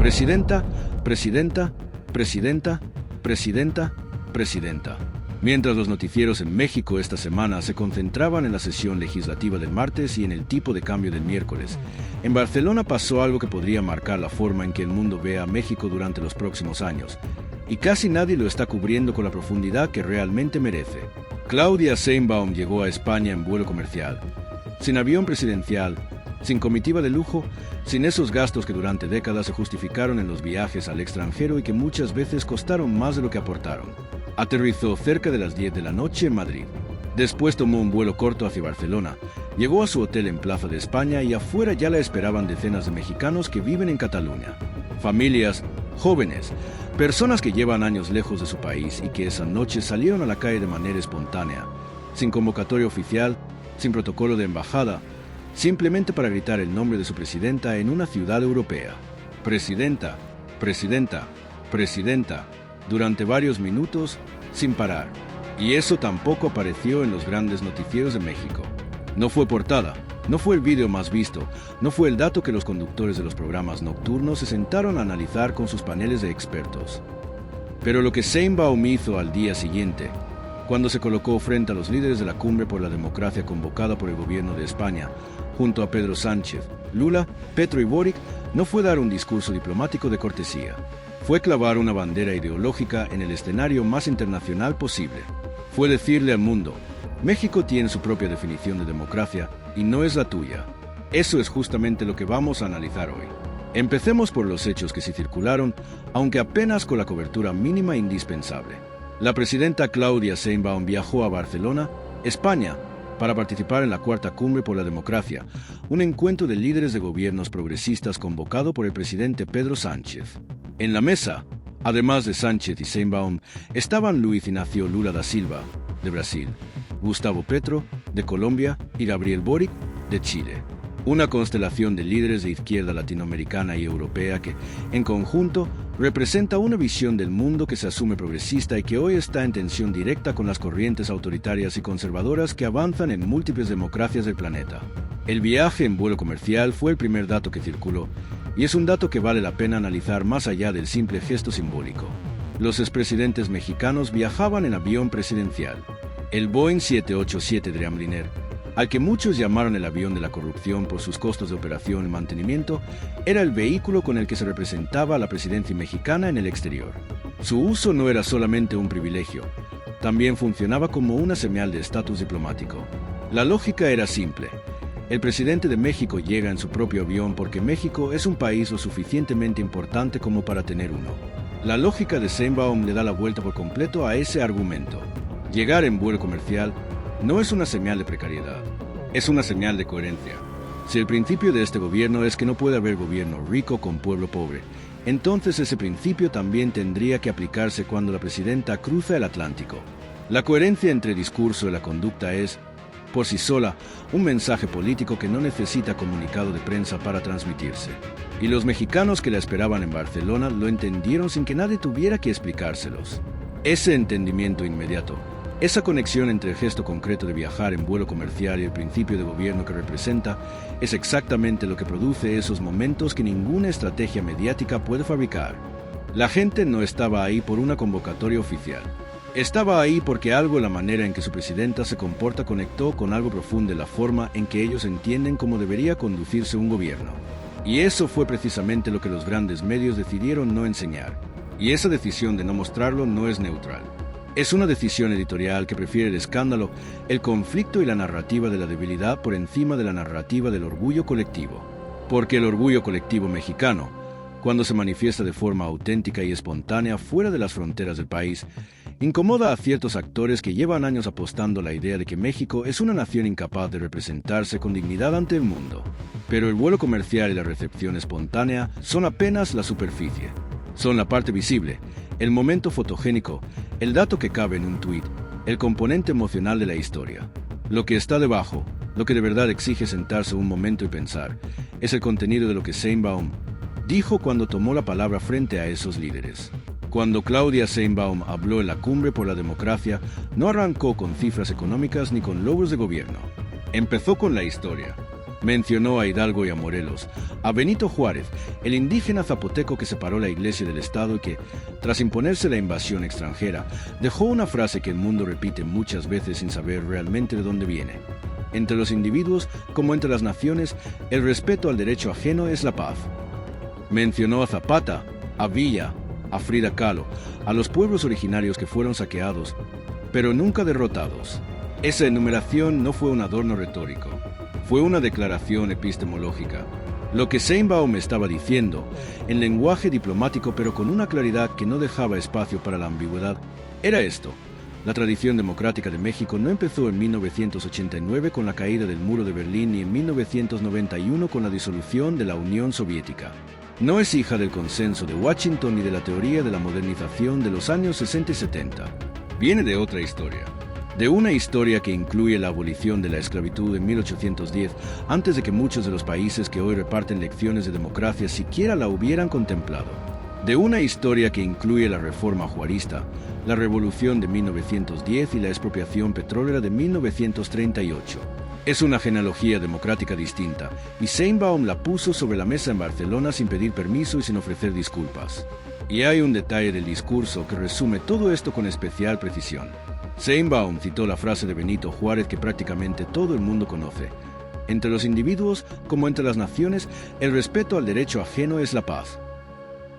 Presidenta, presidenta, presidenta, presidenta, presidenta. Mientras los noticieros en México esta semana se concentraban en la sesión legislativa del martes y en el tipo de cambio del miércoles, en Barcelona pasó algo que podría marcar la forma en que el mundo ve a México durante los próximos años, y casi nadie lo está cubriendo con la profundidad que realmente merece. Claudia Sheinbaum llegó a España en vuelo comercial, sin avión presidencial, sin comitiva de lujo, sin esos gastos que durante décadas se justificaron en los viajes al extranjero y que muchas veces costaron más de lo que aportaron. Aterrizó cerca de las 10 de la noche en Madrid. Después tomó un vuelo corto hacia Barcelona, llegó a su hotel en Plaza de España y afuera ya la esperaban decenas de mexicanos que viven en Cataluña. Familias, jóvenes, personas que llevan años lejos de su país y que esa noche salieron a la calle de manera espontánea, sin convocatoria oficial, sin protocolo de embajada, simplemente para gritar el nombre de su presidenta en una ciudad europea. Presidenta, presidenta, presidenta, durante varios minutos, sin parar. Y eso tampoco apareció en los grandes noticieros de México. No fue portada, no fue el vídeo más visto, no fue el dato que los conductores de los programas nocturnos se sentaron a analizar con sus paneles de expertos. Pero lo que Sheinbaum hizo al día siguiente, cuando se colocó frente a los líderes de la Cumbre por la Democracia convocada por el gobierno de España, junto a Pedro Sánchez, Lula, Petro y Boric, no fue dar un discurso diplomático de cortesía. Fue clavar una bandera ideológica en el escenario más internacional posible. Fue decirle al mundo, México tiene su propia definición de democracia y no es la tuya. Eso es justamente lo que vamos a analizar hoy. Empecemos por los hechos que se circularon, aunque apenas con la cobertura mínima e indispensable. La presidenta Claudia Sheinbaum viajó a Barcelona, España, para participar en la Cuarta Cumbre por la Democracia, un encuentro de líderes de gobiernos progresistas convocado por el presidente Pedro Sánchez. En la mesa, además de Sánchez y Sheinbaum, estaban Luiz Inácio Lula da Silva, de Brasil, Gustavo Petro, de Colombia, y Gabriel Boric, de Chile. Una constelación de líderes de izquierda latinoamericana y europea que, en conjunto, representa una visión del mundo que se asume progresista y que hoy está en tensión directa con las corrientes autoritarias y conservadoras que avanzan en múltiples democracias del planeta. El viaje en vuelo comercial fue el primer dato que circuló, y es un dato que vale la pena analizar más allá del simple gesto simbólico. Los expresidentes mexicanos viajaban en avión presidencial. El Boeing 787 Dreamliner, al que muchos llamaron el avión de la corrupción por sus costos de operación y mantenimiento, era el vehículo con el que se representaba a la presidencia mexicana en el exterior. Su uso no era solamente un privilegio, también funcionaba como una señal de estatus diplomático. La lógica era simple. El presidente de México llega en su propio avión porque México es un país lo suficientemente importante como para tener uno. La lógica de Sheinbaum le da la vuelta por completo a ese argumento. Llegar en vuelo comercial no es una señal de precariedad, es una señal de coherencia. Si el principio de este gobierno es que no puede haber gobierno rico con pueblo pobre, entonces ese principio también tendría que aplicarse cuando la presidenta cruza el Atlántico. La coherencia entre el discurso y la conducta es, por sí sola, un mensaje político que no necesita comunicado de prensa para transmitirse. Y los mexicanos que la esperaban en Barcelona lo entendieron sin que nadie tuviera que explicárselos. Ese entendimiento inmediato, esa conexión entre el gesto concreto de viajar en vuelo comercial y el principio de gobierno que representa, es exactamente lo que produce esos momentos que ninguna estrategia mediática puede fabricar. La gente no estaba ahí por una convocatoria oficial. Estaba ahí porque algo en la manera en que su presidenta se comporta conectó con algo profundo en la forma en que ellos entienden cómo debería conducirse un gobierno. Y eso fue precisamente lo que los grandes medios decidieron no enseñar. Y esa decisión de no mostrarlo no es neutral. Es una decisión editorial que prefiere el escándalo, el conflicto y la narrativa de la debilidad por encima de la narrativa del orgullo colectivo. Porque el orgullo colectivo mexicano, cuando se manifiesta de forma auténtica y espontánea fuera de las fronteras del país, incomoda a ciertos actores que llevan años apostando la idea de que México es una nación incapaz de representarse con dignidad ante el mundo. Pero el vuelo comercial y la recepción espontánea son apenas la superficie. Son la parte visible, el momento fotogénico, el dato que cabe en un tuit, el componente emocional de la historia. Lo que está debajo, lo que de verdad exige sentarse un momento y pensar, es el contenido de lo que Sheinbaum dijo cuando tomó la palabra frente a esos líderes. Cuando Claudia Sheinbaum habló en la Cumbre por la Democracia, no arrancó con cifras económicas ni con logros de gobierno. Empezó con la historia. Mencionó a Hidalgo y a Morelos, a Benito Juárez, el indígena zapoteco que separó la iglesia del Estado y que, tras imponerse la invasión extranjera, dejó una frase que el mundo repite muchas veces sin saber realmente de dónde viene. Entre los individuos, como entre las naciones, el respeto al derecho ajeno es la paz. Mencionó a Zapata, a Villa, a Frida Kahlo, a los pueblos originarios que fueron saqueados, pero nunca derrotados. Esa enumeración no fue un adorno retórico, fue una declaración epistemológica. Lo que Sheinbaum estaba diciendo, en lenguaje diplomático pero con una claridad que no dejaba espacio para la ambigüedad, era esto: la tradición democrática de México no empezó en 1989 con la caída del muro de Berlín ni en 1991 con la disolución de la Unión Soviética. No es hija del consenso de Washington ni de la teoría de la modernización de los años 60 y 70. Viene de otra historia. De una historia que incluye la abolición de la esclavitud en 1810, antes de que muchos de los países que hoy reparten lecciones de democracia siquiera la hubieran contemplado. De una historia que incluye la reforma juarista, la revolución de 1910 y la expropiación petrolera de 1938. Es una genealogía democrática distinta, y Sheinbaum la puso sobre la mesa en Barcelona sin pedir permiso y sin ofrecer disculpas. Y hay un detalle del discurso que resume todo esto con especial precisión. Sheinbaum citó la frase de Benito Juárez que prácticamente todo el mundo conoce: entre los individuos, como entre las naciones, el respeto al derecho ajeno es la paz.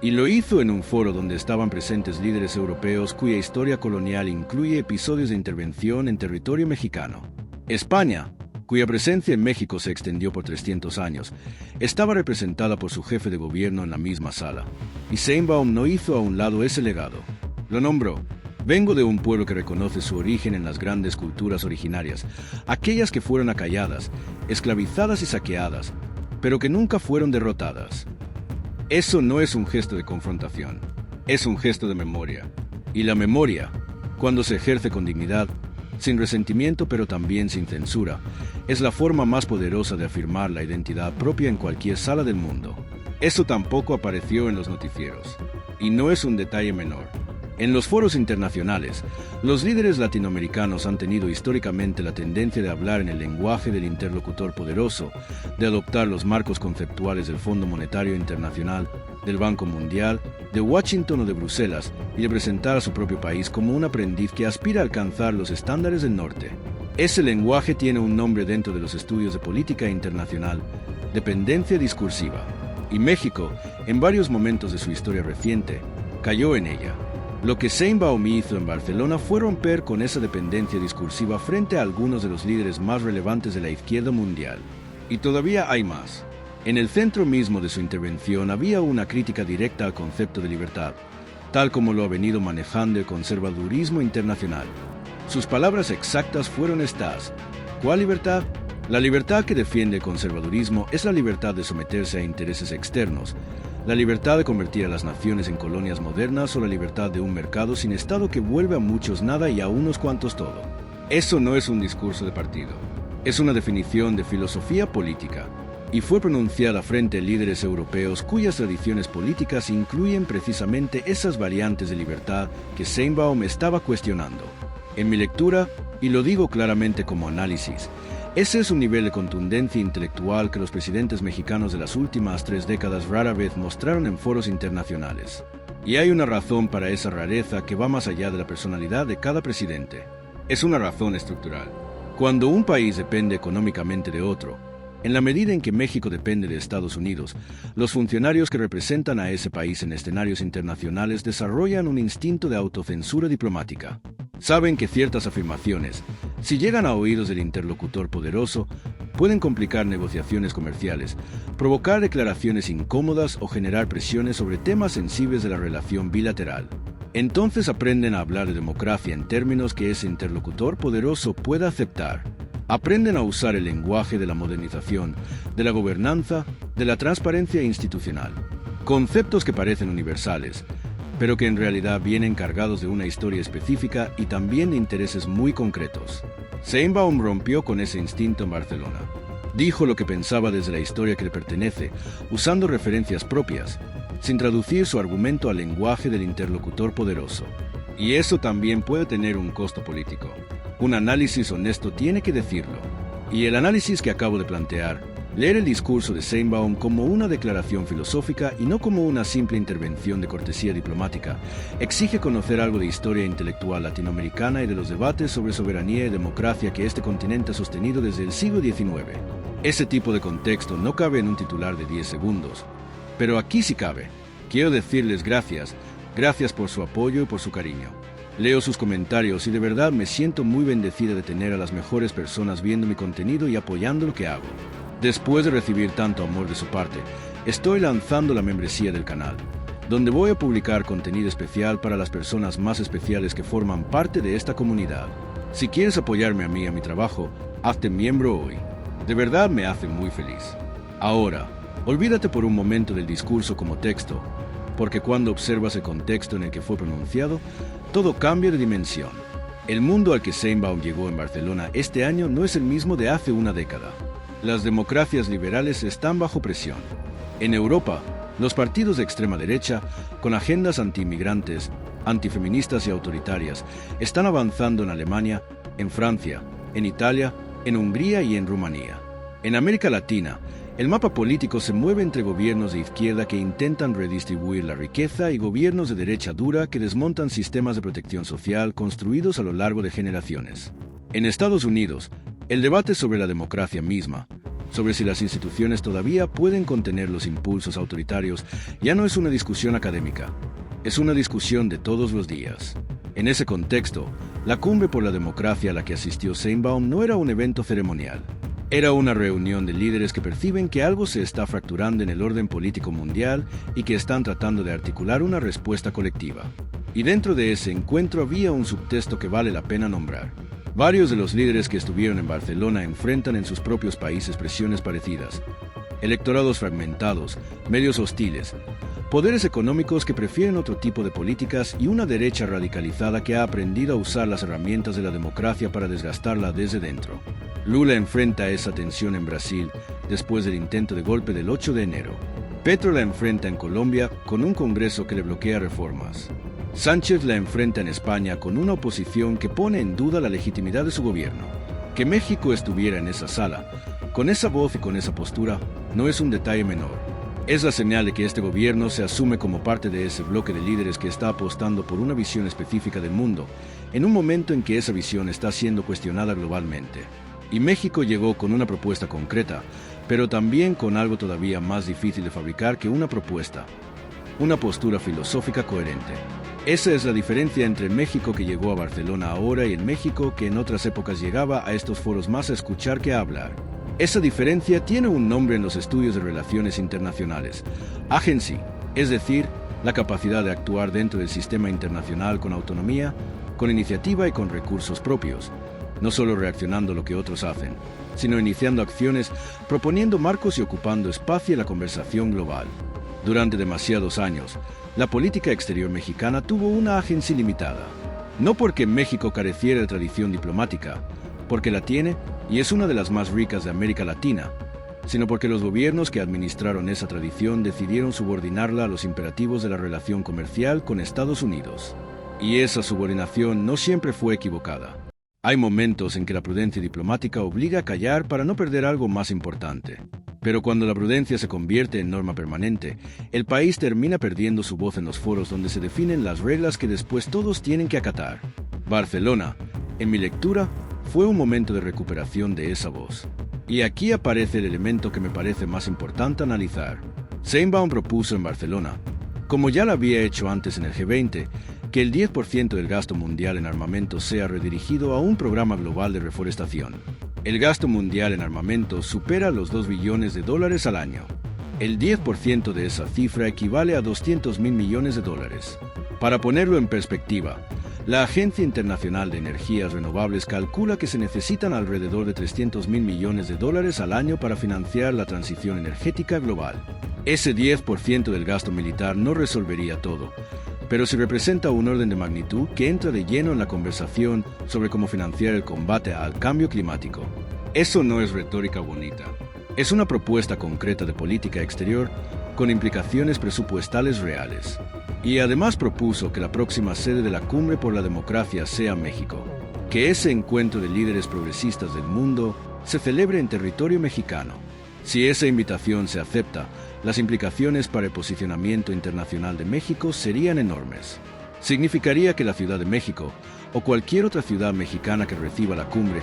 Y lo hizo en un foro donde estaban presentes líderes europeos cuya historia colonial incluye episodios de intervención en territorio mexicano. España, cuya presencia en México se extendió por 300 años, estaba representada por su jefe de gobierno en la misma sala. Y Sheinbaum no hizo a un lado ese legado. Lo nombró: vengo de un pueblo que reconoce su origen en las grandes culturas originarias, aquellas que fueron acalladas, esclavizadas y saqueadas, pero que nunca fueron derrotadas. Eso no es un gesto de confrontación, es un gesto de memoria. Y la memoria, cuando se ejerce con dignidad, sin resentimiento pero también sin censura, es la forma más poderosa de afirmar la identidad propia en cualquier sala del mundo. Eso tampoco apareció en los noticieros. Y no es un detalle menor. En los foros internacionales, los líderes latinoamericanos han tenido históricamente la tendencia de hablar en el lenguaje del interlocutor poderoso, de adoptar los marcos conceptuales del Fondo Monetario Internacional, del Banco Mundial, de Washington o de Bruselas, y de presentar a su propio país como un aprendiz que aspira a alcanzar los estándares del norte. Ese lenguaje tiene un nombre dentro de los estudios de política internacional: dependencia discursiva. Y México, en varios momentos de su historia reciente, cayó en ella. Lo que Sheinbaum hizo en Barcelona fue romper con esa dependencia discursiva frente a algunos de los líderes más relevantes de la izquierda mundial. Y todavía hay más. En el centro mismo de su intervención había una crítica directa al concepto de libertad, tal como lo ha venido manejando el conservadurismo internacional. Sus palabras exactas fueron estas: ¿cuál libertad? La libertad que defiende el conservadurismo es la libertad de someterse a intereses externos, la libertad de convertir a las naciones en colonias modernas o la libertad de un mercado sin Estado que vuelve a muchos nada y a unos cuantos todo. Eso no es un discurso de partido, es una definición de filosofía política, y fue pronunciada frente a líderes europeos cuyas tradiciones políticas incluyen precisamente esas variantes de libertad que Sheinbaum estaba cuestionando. En mi lectura, y lo digo claramente como análisis, ese es un nivel de contundencia intelectual que los presidentes mexicanos de las últimas 3 décadas rara vez mostraron en foros internacionales. Y hay una razón para esa rareza que va más allá de la personalidad de cada presidente. Es una razón estructural. Cuando un país depende económicamente de otro, en la medida en que México depende de Estados Unidos, los funcionarios que representan a ese país en escenarios internacionales desarrollan un instinto de autocensura diplomática. Saben que ciertas afirmaciones, si llegan a oídos del interlocutor poderoso, pueden complicar negociaciones comerciales, provocar declaraciones incómodas o generar presiones sobre temas sensibles de la relación bilateral. Entonces aprenden a hablar de democracia en términos que ese interlocutor poderoso pueda aceptar. Aprenden a usar el lenguaje de la modernización, de la gobernanza, de la transparencia institucional. Conceptos que parecen universales, pero que en realidad vienen cargados de una historia específica y también de intereses muy concretos. Sheinbaum rompió con ese instinto en Barcelona. Dijo lo que pensaba desde la historia que le pertenece, usando referencias propias, sin traducir su argumento al lenguaje del interlocutor poderoso. Y eso también puede tener un costo político. Un análisis honesto tiene que decirlo. Y el análisis que acabo de plantear, Leer el discurso de Sheinbaum como una declaración filosófica y no como una simple intervención de cortesía diplomática exige conocer algo de historia intelectual latinoamericana y de los debates sobre soberanía y democracia que este continente ha sostenido desde el siglo XIX. Ese tipo de contexto no cabe en un titular de 10 segundos, pero aquí sí cabe. Quiero decirles gracias por su apoyo y por su cariño. Leo sus comentarios y de verdad me siento muy bendecida de tener a las mejores personas viendo mi contenido y apoyando lo que hago. Después de recibir tanto amor de su parte, estoy lanzando la membresía del canal, donde voy a publicar contenido especial para las personas más especiales que forman parte de esta comunidad. Si quieres apoyarme a mí y a mi trabajo, hazte miembro hoy. De verdad me hace muy feliz. Ahora, olvídate por un momento del discurso como texto, porque cuando observas el contexto en el que fue pronunciado, todo cambia de dimensión. El mundo al que Sheinbaum llegó en Barcelona este año no es el mismo de hace una década. Las democracias liberales están bajo presión. En Europa, los partidos de extrema derecha, con agendas antiinmigrantes, antifeministas y autoritarias, están avanzando en Alemania, en Francia, en Italia, en Hungría y en Rumanía. En América Latina, el mapa político se mueve entre gobiernos de izquierda que intentan redistribuir la riqueza y gobiernos de derecha dura que desmontan sistemas de protección social construidos a lo largo de generaciones. En Estados Unidos, el debate sobre la democracia misma, sobre si las instituciones todavía pueden contener los impulsos autoritarios, ya no es una discusión académica, es una discusión de todos los días. En ese contexto, la Cumbre por la Democracia a la que asistió Sheinbaum no era un evento ceremonial. Era una reunión de líderes que perciben que algo se está fracturando en el orden político mundial y que están tratando de articular una respuesta colectiva. Y dentro de ese encuentro había un subtexto que vale la pena nombrar. Varios de los líderes que estuvieron en Barcelona enfrentan en sus propios países presiones parecidas. Electorados fragmentados, medios hostiles, poderes económicos que prefieren otro tipo de políticas y una derecha radicalizada que ha aprendido a usar las herramientas de la democracia para desgastarla desde dentro. Lula enfrenta esa tensión en Brasil después del intento de golpe del 8 de enero. Petro la enfrenta en Colombia con un Congreso que le bloquea reformas. Sánchez la enfrenta en España con una oposición que pone en duda la legitimidad de su gobierno. Que México estuviera en esa sala, con esa voz y con esa postura, no es un detalle menor. Es la señal de que este gobierno se asume como parte de ese bloque de líderes que está apostando por una visión específica del mundo, en un momento en que esa visión está siendo cuestionada globalmente. Y México llegó con una propuesta concreta, pero también con algo todavía más difícil de fabricar que una propuesta: una postura filosófica coherente. Esa es la diferencia entre México que llegó a Barcelona ahora y el México que en otras épocas llegaba a estos foros más a escuchar que a hablar. Esa diferencia tiene un nombre en los estudios de relaciones internacionales: agency, es decir, la capacidad de actuar dentro del sistema internacional con autonomía, con iniciativa y con recursos propios, no solo reaccionando a lo que otros hacen, sino iniciando acciones, proponiendo marcos y ocupando espacio en la conversación global. Durante demasiados años, la política exterior mexicana tuvo una agencia limitada. No porque México careciera de tradición diplomática, porque la tiene y es una de las más ricas de América Latina, sino porque los gobiernos que administraron esa tradición decidieron subordinarla a los imperativos de la relación comercial con Estados Unidos. Y esa subordinación no siempre fue equivocada. Hay momentos en que la prudencia diplomática obliga a callar para no perder algo más importante. Pero cuando la prudencia se convierte en norma permanente, el país termina perdiendo su voz en los foros donde se definen las reglas que después todos tienen que acatar. Barcelona, en mi lectura, fue un momento de recuperación de esa voz. Y aquí aparece el elemento que me parece más importante analizar. Sheinbaum propuso en Barcelona, como ya lo había hecho antes en el G20, que el 10% del gasto mundial en armamento sea redirigido a un programa global de reforestación. El gasto mundial en armamento supera los $2 billones al año. El 10% de esa cifra equivale a $200.000 millones. Para ponerlo en perspectiva, la Agencia Internacional de Energías Renovables calcula que se necesitan alrededor de $300.000 millones al año para financiar la transición energética global. Ese 10% del gasto militar no resolvería todo, pero sí representa un orden de magnitud que entra de lleno en la conversación sobre cómo financiar el combate al cambio climático. Eso no es retórica bonita. Es una propuesta concreta de política exterior con implicaciones presupuestales reales. Y además propuso que la próxima sede de la Cumbre por la Democracia sea México. Que ese encuentro de líderes progresistas del mundo se celebre en territorio mexicano. Si esa invitación se acepta, las implicaciones para el posicionamiento internacional de México serían enormes. Significaría que la Ciudad de México, o cualquier otra ciudad mexicana que reciba la cumbre,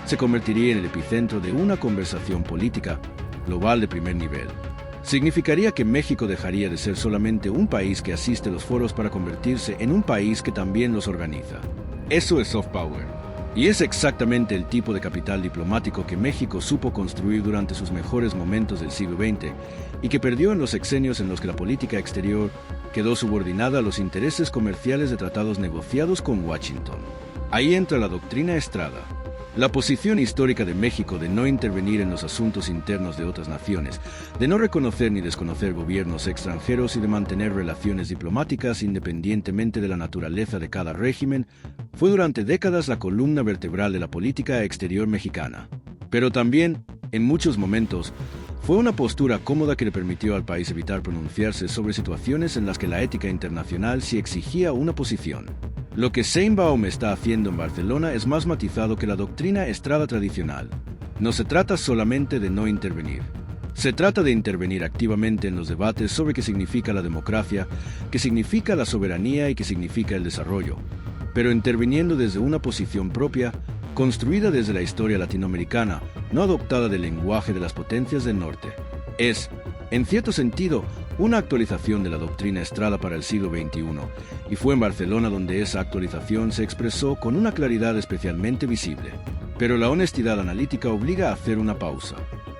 se convertiría en el epicentro de una conversación política global de primer nivel. Significaría que México dejaría de ser solamente un país que asiste a los foros para convertirse en un país que también los organiza. Eso es soft power. Y es exactamente el tipo de capital diplomático que México supo construir durante sus mejores momentos del siglo XX y que perdió en los sexenios en los que la política exterior quedó subordinada a los intereses comerciales de tratados negociados con Washington. Ahí entra la doctrina Estrada. La posición histórica de México de no intervenir en los asuntos internos de otras naciones, de no reconocer ni desconocer gobiernos extranjeros y de mantener relaciones diplomáticas independientemente de la naturaleza de cada régimen, fue durante décadas la columna vertebral de la política exterior mexicana. Pero también, en muchos momentos, fue una postura cómoda que le permitió al país evitar pronunciarse sobre situaciones en las que la ética internacional sí exigía una posición. Lo que Sheinbaum está haciendo en Barcelona es más matizado que la doctrina Estrada tradicional. No se trata solamente de no intervenir. Se trata de intervenir activamente en los debates sobre qué significa la democracia, qué significa la soberanía y qué significa el desarrollo, pero interviniendo desde una posición propia, construida desde la historia latinoamericana, no adoptada del lenguaje de las potencias del norte. Es, en cierto sentido, una actualización de la doctrina Estrada para el siglo XXI, y fue en Barcelona donde esa actualización se expresó con una claridad especialmente visible. Pero la honestidad analítica obliga a hacer una pausa.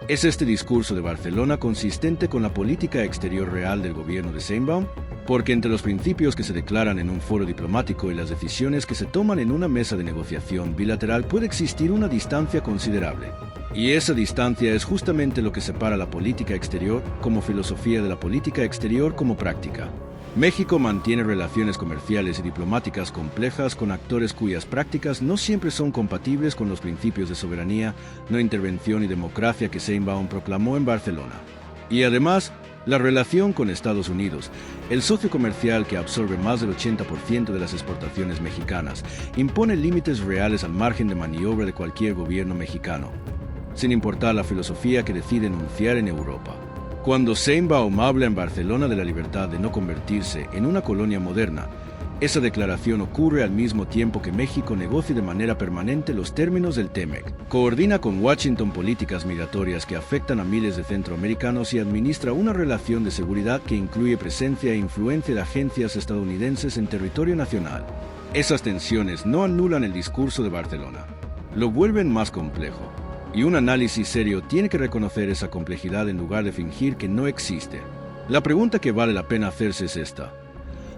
¿Es este discurso de Barcelona consistente con la política exterior real del gobierno de Sheinbaum? Porque entre los principios que se declaran en un foro diplomático y las decisiones que se toman en una mesa de negociación bilateral puede existir una distancia considerable. Y esa distancia es justamente lo que separa la política exterior como filosofía de la política exterior como práctica. México mantiene relaciones comerciales y diplomáticas complejas con actores cuyas prácticas no siempre son compatibles con los principios de soberanía, no intervención y democracia que Sheinbaum proclamó en Barcelona. Y además, la relación con Estados Unidos, el socio comercial que absorbe más del 80% de las exportaciones mexicanas, impone límites reales al margen de maniobra de cualquier gobierno mexicano, sin importar la filosofía que decide enunciar en Europa. Cuando Sheinbaum habla en Barcelona de la libertad de no convertirse en una colonia moderna, esa declaración ocurre al mismo tiempo que México negocia de manera permanente los términos del TEMEC, coordina con Washington políticas migratorias que afectan a miles de centroamericanos y administra una relación de seguridad que incluye presencia e influencia de agencias estadounidenses en territorio nacional. Esas tensiones no anulan el discurso de Barcelona, lo vuelven más complejo. Y un análisis serio tiene que reconocer esa complejidad en lugar de fingir que no existe. La pregunta que vale la pena hacerse es esta.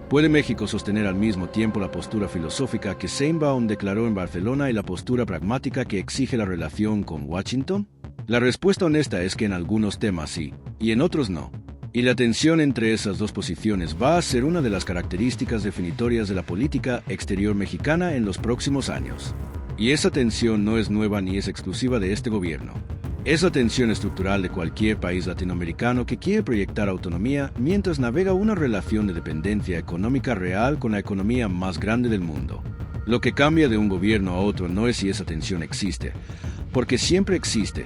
¿Puede México sostener al mismo tiempo la postura filosófica que Sheinbaum declaró en Barcelona y la postura pragmática que exige la relación con Washington? La respuesta honesta es que en algunos temas sí, y en otros no. Y la tensión entre esas dos posiciones va a ser una de las características definitorias de la política exterior mexicana en los próximos años. Y esa tensión no es nueva ni es exclusiva de este gobierno. Es la tensión estructural de cualquier país latinoamericano que quiere proyectar autonomía mientras navega una relación de dependencia económica real con la economía más grande del mundo. Lo que cambia de un gobierno a otro no es si esa tensión existe, porque siempre existe,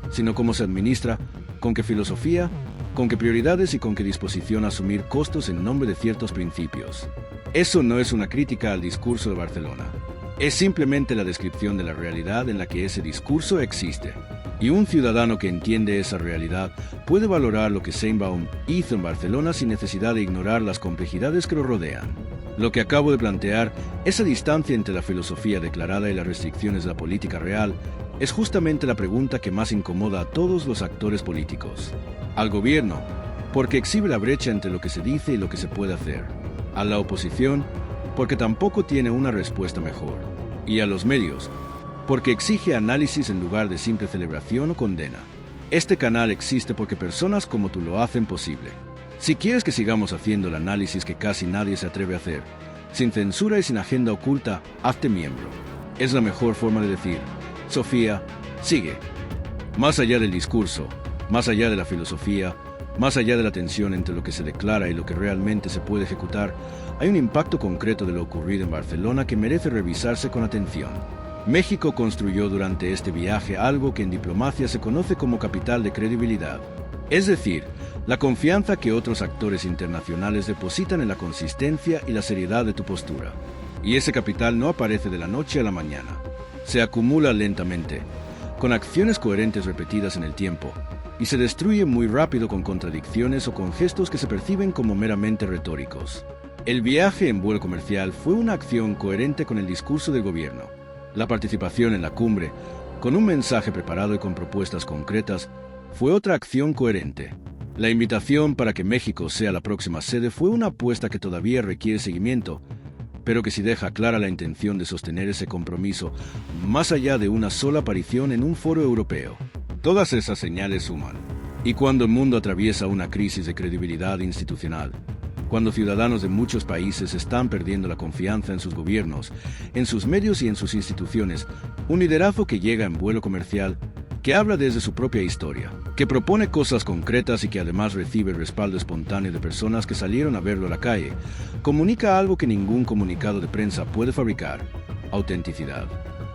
sino cómo se administra, con qué filosofía, con qué prioridades y con qué disposición a asumir costos en nombre de ciertos principios. Eso no es una crítica al discurso de Barcelona. Es simplemente la descripción de la realidad en la que ese discurso existe. Y un ciudadano que entiende esa realidad puede valorar lo que Sheinbaum hizo en Barcelona sin necesidad de ignorar las complejidades que lo rodean. Lo que acabo de plantear, esa distancia entre la filosofía declarada y las restricciones de la política real, es justamente la pregunta que más incomoda a todos los actores políticos. Al gobierno, porque exhibe la brecha entre lo que se dice y lo que se puede hacer. A la oposición, porque tampoco tiene una respuesta mejor. Y a los medios, porque exige análisis en lugar de simple celebración o condena. Este canal existe porque personas como tú lo hacen posible. Si quieres que sigamos haciendo el análisis que casi nadie se atreve a hacer, sin censura y sin agenda oculta, hazte miembro. Es la mejor forma de decir, Sofía, sigue. Más allá del discurso, más allá de la filosofía, más allá de la tensión entre lo que se declara y lo que realmente se puede ejecutar, hay un impacto concreto de lo ocurrido en Barcelona que merece revisarse con atención. México construyó durante este viaje algo que en diplomacia se conoce como capital de credibilidad. Es decir, la confianza que otros actores internacionales depositan en la consistencia y la seriedad de tu postura. Y ese capital no aparece de la noche a la mañana. Se acumula lentamente, con acciones coherentes repetidas en el tiempo, y se destruye muy rápido con contradicciones o con gestos que se perciben como meramente retóricos. El viaje en vuelo comercial fue una acción coherente con el discurso del gobierno. La participación en la cumbre, con un mensaje preparado y con propuestas concretas, fue otra acción coherente. La invitación para que México sea la próxima sede fue una apuesta que todavía requiere seguimiento, pero que sí deja clara la intención de sostener ese compromiso más allá de una sola aparición en un foro europeo. Todas esas señales suman. Y cuando el mundo atraviesa una crisis de credibilidad institucional, cuando ciudadanos de muchos países están perdiendo la confianza en sus gobiernos, en sus medios y en sus instituciones, un liderazgo que llega en vuelo comercial, que habla desde su propia historia, que propone cosas concretas y que además recibe el respaldo espontáneo de personas que salieron a verlo a la calle, comunica algo que ningún comunicado de prensa puede fabricar: autenticidad.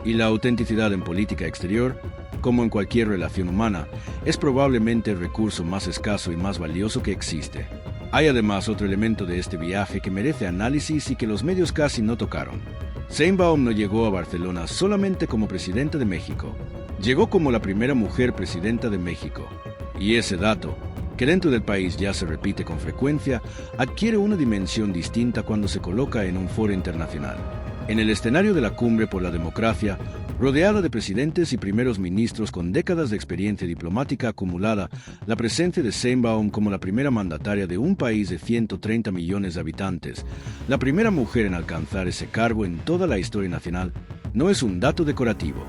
Y la autenticidad en política exterior, como en cualquier relación humana, es probablemente el recurso más escaso y más valioso que existe. Hay además otro elemento de este viaje que merece análisis y que los medios casi no tocaron. Sheinbaum no llegó a Barcelona solamente como presidenta de México. Llegó como la primera mujer presidenta de México. Y ese dato, que dentro del país ya se repite con frecuencia, adquiere una dimensión distinta cuando se coloca en un foro internacional. En el escenario de la Cumbre por la Democracia, rodeada de presidentes y primeros ministros con décadas de experiencia diplomática acumulada, la presencia de Sheinbaum como la primera mandataria de un país de 130 millones de habitantes, la primera mujer en alcanzar ese cargo en toda la historia nacional, no es un dato decorativo,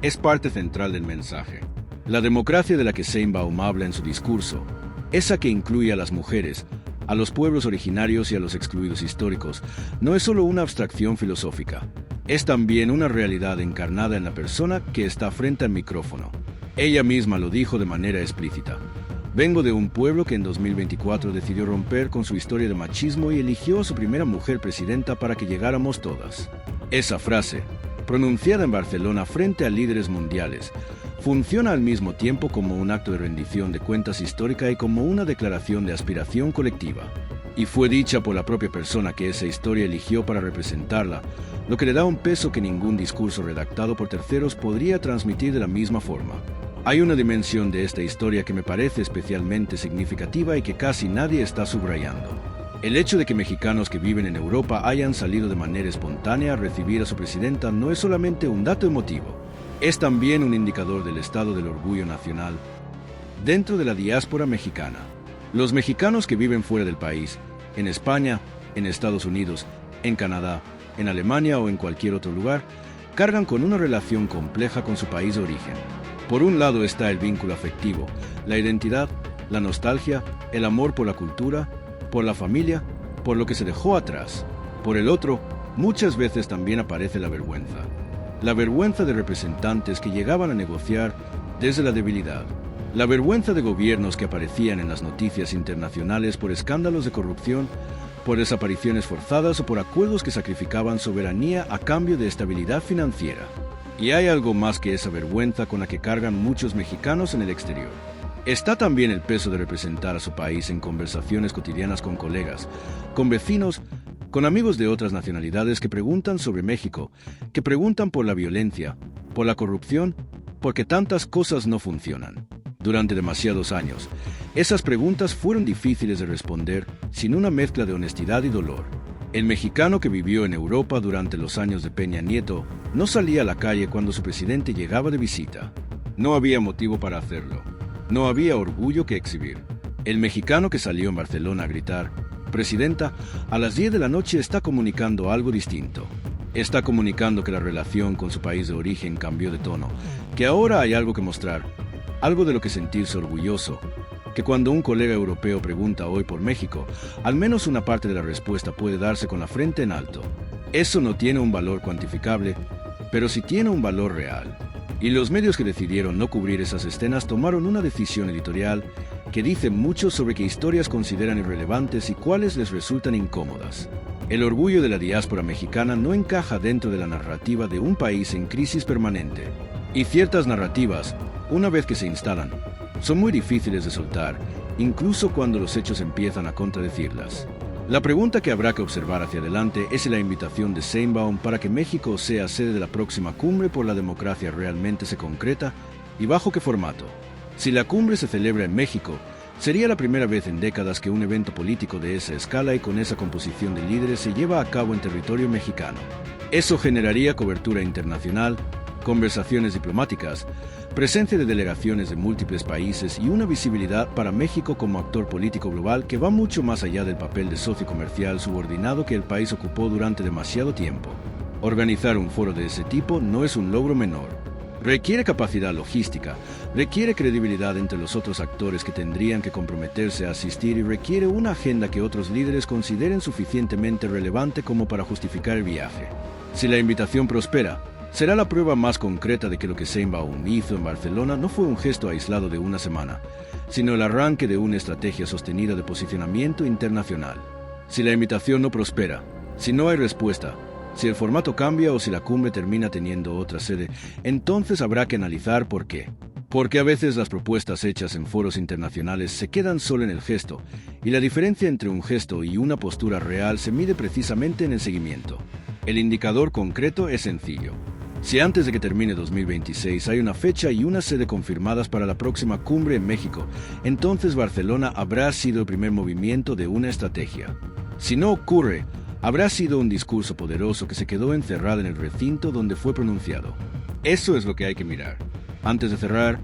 es parte central del mensaje. La democracia de la que Sheinbaum habla en su discurso, esa que incluye a las mujeres, a los pueblos originarios y a los excluidos históricos, no es solo una abstracción filosófica. Es también una realidad encarnada en la persona que está frente al micrófono. Ella misma lo dijo de manera explícita. Vengo de un pueblo que en 2024 decidió romper con su historia de machismo y eligió a su primera mujer presidenta para que llegáramos todas. Esa frase, pronunciada en Barcelona frente a líderes mundiales, funciona al mismo tiempo como un acto de rendición de cuentas histórica y como una declaración de aspiración colectiva. Y fue dicha por la propia persona que esa historia eligió para representarla, lo que le da un peso que ningún discurso redactado por terceros podría transmitir de la misma forma. Hay una dimensión de esta historia que me parece especialmente significativa y que casi nadie está subrayando. El hecho de que mexicanos que viven en Europa hayan salido de manera espontánea a recibir a su presidenta no es solamente un dato emotivo, es también un indicador del estado del orgullo nacional dentro de la diáspora mexicana. Los mexicanos que viven fuera del país, en España, en Estados Unidos, en Canadá, en Alemania o en cualquier otro lugar, cargan con una relación compleja con su país de origen. Por un lado está el vínculo afectivo, la identidad, la nostalgia, el amor por la cultura, por la familia, por lo que se dejó atrás. Por el otro, muchas veces también aparece la vergüenza. La vergüenza de representantes que llegaban a negociar desde la debilidad. La vergüenza de gobiernos que aparecían en las noticias internacionales por escándalos de corrupción, por desapariciones forzadas o por acuerdos que sacrificaban soberanía a cambio de estabilidad financiera. Y hay algo más que esa vergüenza con la que cargan muchos mexicanos en el exterior. Está también el peso de representar a su país en conversaciones cotidianas con colegas, con vecinos, con amigos de otras nacionalidades que preguntan sobre México, que preguntan por la violencia, por la corrupción, porque tantas cosas no funcionan. Durante demasiados años, esas preguntas fueron difíciles de responder sin una mezcla de honestidad y dolor. El mexicano que vivió en Europa durante los años de Peña Nieto no salía a la calle cuando su presidente llegaba de visita. No había motivo para hacerlo. No había orgullo que exhibir. El mexicano que salió en Barcelona a gritar: "Presidenta, a las 10 de la noche", está comunicando algo distinto. Está comunicando que la relación con su país de origen cambió de tono, que ahora hay algo que mostrar, algo de lo que sentirse orgulloso, que cuando un colega europeo pregunta hoy por México, al menos una parte de la respuesta puede darse con la frente en alto. Eso no tiene un valor cuantificable, pero sí tiene un valor real. Y los medios que decidieron no cubrir esas escenas tomaron una decisión editorial que dice mucho sobre qué historias consideran irrelevantes y cuáles les resultan incómodas. El orgullo de la diáspora mexicana no encaja dentro de la narrativa de un país en crisis permanente. Y ciertas narrativas, una vez que se instalan, son muy difíciles de soltar, incluso cuando los hechos empiezan a contradecirlas. La pregunta que habrá que observar hacia adelante es si la invitación de Sheinbaum para que México sea sede de la próxima cumbre por la democracia realmente se concreta y bajo qué formato. Si la cumbre se celebra en México, sería la primera vez en décadas que un evento político de esa escala y con esa composición de líderes se lleva a cabo en territorio mexicano. Eso generaría cobertura internacional, conversaciones diplomáticas, presencia de delegaciones de múltiples países y una visibilidad para México como actor político global que va mucho más allá del papel de socio comercial subordinado que el país ocupó durante demasiado tiempo. Organizar un foro de ese tipo no es un logro menor. Requiere capacidad logística, requiere credibilidad entre los otros actores que tendrían que comprometerse a asistir y requiere una agenda que otros líderes consideren suficientemente relevante como para justificar el viaje. Si la invitación prospera, será la prueba más concreta de que lo que Sheinbaum hizo en Barcelona no fue un gesto aislado de una semana, sino el arranque de una estrategia sostenida de posicionamiento internacional. Si la invitación no prospera, si no hay respuesta, si el formato cambia o si la cumbre termina teniendo otra sede, entonces habrá que analizar por qué. Porque a veces las propuestas hechas en foros internacionales se quedan solo en el gesto, y la diferencia entre un gesto y una postura real se mide precisamente en el seguimiento. El indicador concreto es sencillo. Si antes de que termine 2026 hay una fecha y una sede confirmadas para la próxima cumbre en México, entonces Barcelona habrá sido el primer movimiento de una estrategia. Si no ocurre, habrá sido un discurso poderoso que se quedó encerrado en el recinto donde fue pronunciado. Eso es lo que hay que mirar. Antes de cerrar,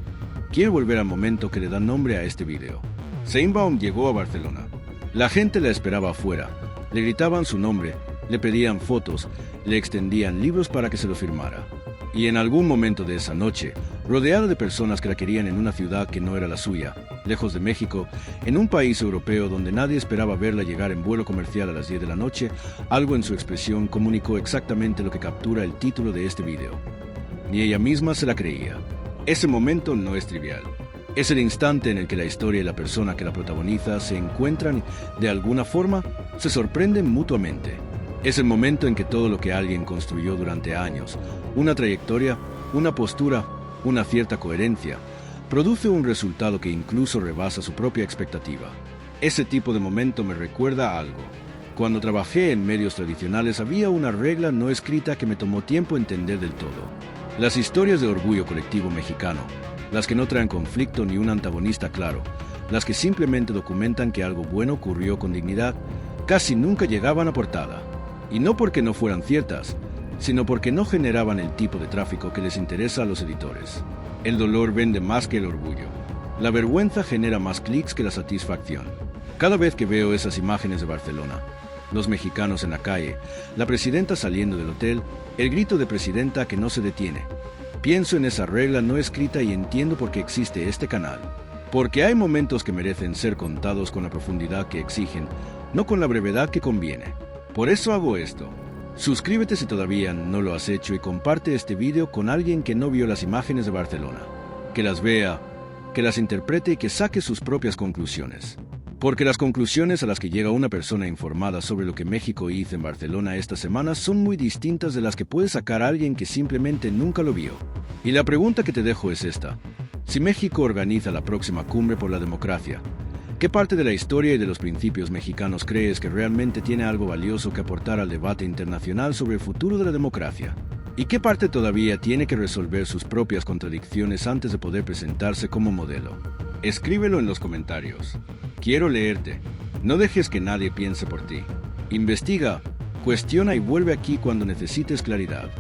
quiero volver al momento que le da nombre a este video. Sheinbaum llegó a Barcelona. La gente la esperaba afuera. Le gritaban su nombre, le pedían fotos, le extendían libros para que se lo firmara. Y en algún momento de esa noche, rodeada de personas que la querían en una ciudad que no era la suya, lejos de México, en un país europeo donde nadie esperaba verla llegar en vuelo comercial a las 10 de la noche, algo en su expresión comunicó exactamente lo que captura el título de este video. Ni ella misma se la creía. Ese momento no es trivial. Es el instante en el que la historia y la persona que la protagoniza se encuentran y, de alguna forma, se sorprenden mutuamente. Es el momento en que todo lo que alguien construyó durante años, una trayectoria, una postura, una cierta coherencia, produce un resultado que incluso rebasa su propia expectativa. Ese tipo de momento me recuerda a algo. Cuando trabajé en medios tradicionales había una regla no escrita que me tomó tiempo entender del todo. Las historias de orgullo colectivo mexicano, las que no traen conflicto ni un antagonista claro, las que simplemente documentan que algo bueno ocurrió con dignidad, casi nunca llegaban a portada. Y no porque no fueran ciertas, sino porque no generaban el tipo de tráfico que les interesa a los editores. El dolor vende más que el orgullo. La vergüenza genera más clics que la satisfacción. Cada vez que veo esas imágenes de Barcelona, los mexicanos en la calle, la presidenta saliendo del hotel, el grito de presidenta que no se detiene, pienso en esa regla no escrita y entiendo por qué existe este canal. Porque hay momentos que merecen ser contados con la profundidad que exigen, no con la brevedad que conviene. Por eso hago esto. Suscríbete si todavía no lo has hecho y comparte este video con alguien que no vio las imágenes de Barcelona. Que las vea, que las interprete y que saque sus propias conclusiones. Porque las conclusiones a las que llega una persona informada sobre lo que México hizo en Barcelona esta semana son muy distintas de las que puede sacar alguien que simplemente nunca lo vio. Y la pregunta que te dejo es esta. Si México organiza la próxima cumbre por la democracia, ¿qué parte de la historia y de los principios mexicanos crees que realmente tiene algo valioso que aportar al debate internacional sobre el futuro de la democracia? ¿Y qué parte todavía tiene que resolver sus propias contradicciones antes de poder presentarse como modelo? Escríbelo en los comentarios. Quiero leerte. No dejes que nadie piense por ti. Investiga, cuestiona y vuelve aquí cuando necesites claridad.